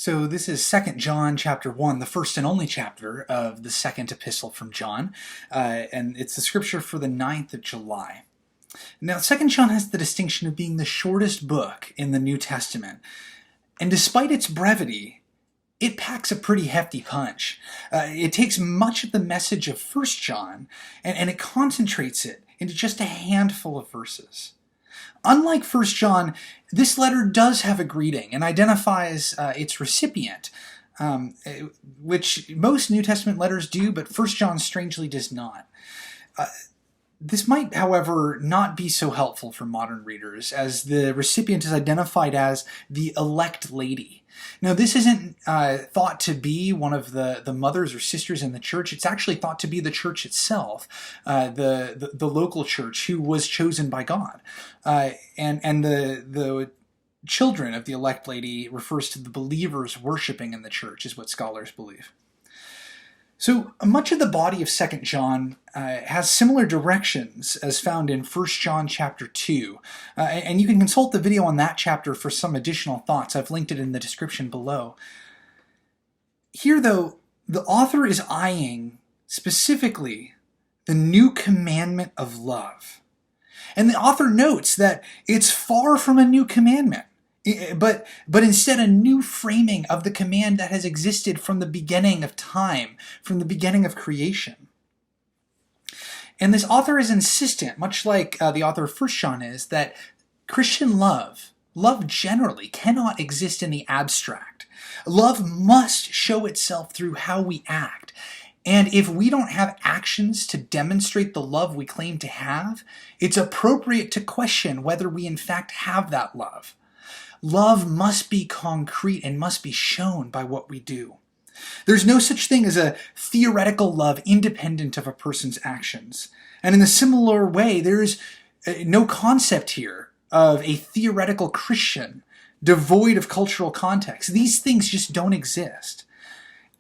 So this is 2 John chapter 1, the first and only chapter of the second epistle from John, and it's the scripture for the 9th of July. Now, 2 John has the distinction of being the shortest book in the New Testament, and despite its brevity, it packs a pretty hefty punch. It takes much of the message of 1 John, and it concentrates it into just a handful of verses. Unlike 1 John, this letter does have a greeting and identifies its recipient, which most New Testament letters do, but 1 John strangely does not. This might, however, not be so helpful for modern readers, as the recipient is identified as the elect lady. Now, this isn't thought to be one of the mothers or sisters in the church. It's actually thought to be the church itself, the local church who was chosen by God. And the children of the elect lady refers to the believers worshiping in the church, is what scholars believe. So much of the body of 2 John has similar directions as found in 1 John chapter 2. And you can consult the video on that chapter for some additional thoughts. I've linked it in the description below. Here, though, the author is eyeing specifically the new commandment of love. And the author notes that it's far from a new commandment, but instead a new framing of the command that has existed from the beginning of time, from the beginning of creation. And this author is insistent, much like the author of 1 John is, that Christian love generally cannot exist in the abstract. Love must show itself through how we act. And if we don't have actions to demonstrate the love we claim to have, it's appropriate to question whether we in fact have that love. Love must be concrete and must be shown by what we do. There's no such thing as a theoretical love independent of a person's actions. And in a similar way, there is no concept here of a theoretical Christian devoid of cultural context. These things just don't exist.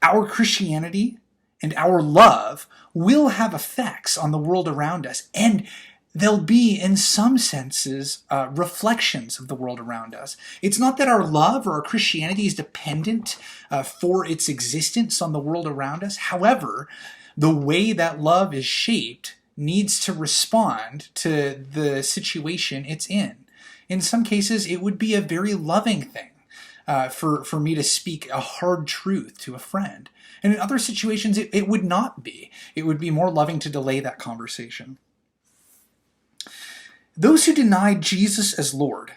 Our Christianity and our love will have effects on the world around us, and they'll be, in some senses, reflections of the world around us. It's not that our love or our Christianity is dependent for its existence on the world around us. However, the way that love is shaped needs to respond to the situation it's in. In some cases, it would be a very loving thing for me to speak a hard truth to a friend. And in other situations, it would not be. It would be more loving to delay that conversation. Those who deny Jesus as Lord,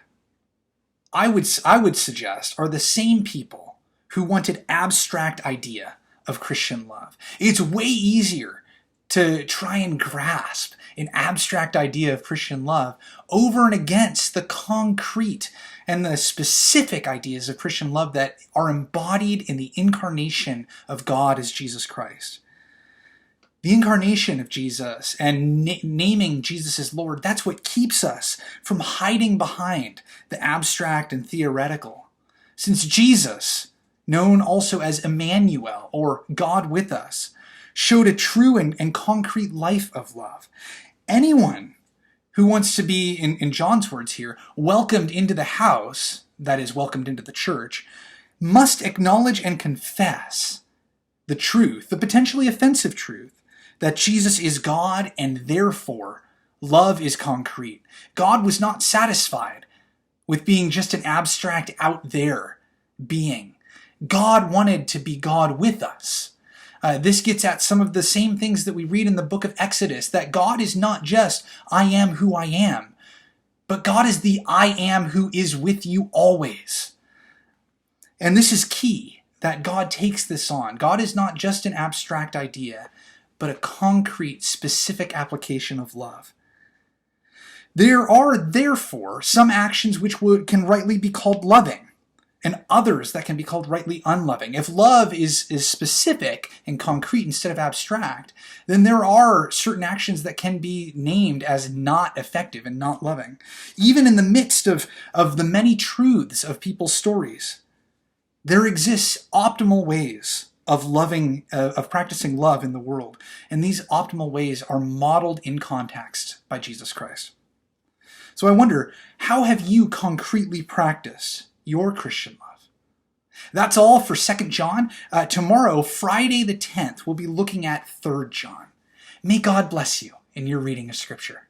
I would suggest, are the same people who want an abstract idea of Christian love. It's way easier to try and grasp an abstract idea of Christian love over and against the concrete and the specific ideas of Christian love that are embodied in the incarnation of God as Jesus Christ. The incarnation of Jesus and naming Jesus as Lord, that's what keeps us from hiding behind the abstract and theoretical. Since Jesus, known also as Emmanuel, or God with us, showed a true and concrete life of love. Anyone who wants to be, in John's words here, welcomed into the house, that is, welcomed into the church, must acknowledge and confess the truth, the potentially offensive truth, that Jesus is God and therefore love is concrete. God was not satisfied with being just an abstract out there being. God wanted to be God with us. This gets at some of the same things that we read in the book of Exodus, that God is not just I am who I am, but God is the I am who is with you always. And this is key, that God takes this on. God is not just an abstract idea, but a concrete, specific application of love. There are, therefore, some actions which can rightly be called loving, and others that can be called rightly unloving. If love is specific and concrete instead of abstract, then there are certain actions that can be named as not effective and not loving, even in the midst of the many truths of people's stories. There exists optimal ways of practicing love in the world. And these optimal ways are modeled in context by Jesus Christ. So I wonder, how have you concretely practiced your Christian love? That's all for 2 John. Tomorrow, Friday the 10th, we'll be looking at 3 John. May God bless you in your reading of Scripture.